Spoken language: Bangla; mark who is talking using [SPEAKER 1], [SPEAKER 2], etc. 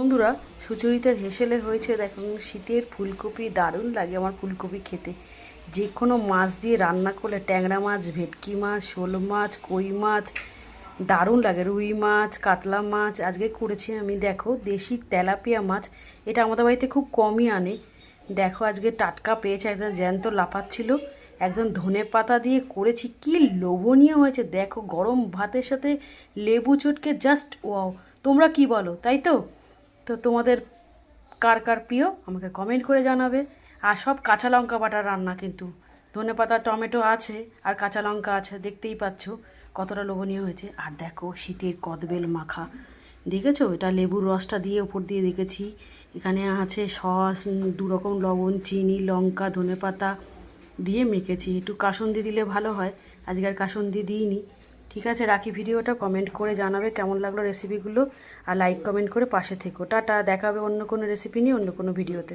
[SPEAKER 1] বন্ধুরা, সুচরিতার হেসেলে হয়েছে দেখুন শীতের ফুলকপি। দারুণ লাগে আমার ফুলকপি খেতে। যে কোনো মাছ দিয়ে রান্না করলে, ট্যাংরা মাছ, ভেটকি মাছ, শোল মাছ, কই মাছ, দারুণ লাগে। রুই মাছ, কাতলা মাছ আজকে করেছি আমি। দেখো দেশি তেলাপিয়া মাছ, এটা আমাদের বাড়িতে খুব কমই আনে। দেখো আজকে টাটকা পেয়েছে, একদম জ্যান্ত লাফাচ্ছিল। একদম ধনে পাতা দিয়ে করেছি, কি লোভনীয় হয়েছে দেখো। গরম ভাতের সাথে লেবু চটকে জাস্ট ওয়াও। তোমরা কি বলো, তাই তো? তো তোমাদের কার কার প্রিয় আমাকে কমেন্ট করে জানাবে। আর সব কাঁচা লঙ্কা বাটার রান্না কিন্তু। ধনেপাতা, টমেটো আছে আর কাঁচা লঙ্কা আছে, দেখতেই পাচ্ছ কতটা লোভনীয় হয়েছে। আর দেখো শীতের কদবেল মাখা, দেখেছো? এটা লেবুর রসটা দিয়ে ওপর দিয়ে রেখেছি। এখানে আছে সস, দু রকম লবণ, চিনি, লঙ্কা, ধনেপাতা দিয়ে মেখেছি। একটু কাসুন্দি দিলে ভালো হয়, আজকে আর কাসুন্দি দিইনি। ঠিক আছে, রাখি ভিডিওটা। কমেন্ট করে জানাবে কেমন লাগলো রেসিপিগুলো, আর লাইক কমেন্ট করে পাশে থেকো। টাটা, দেখা হবে অন্য কোনো রেসিপি নিয়ে অন্য কোনো ভিডিওতে।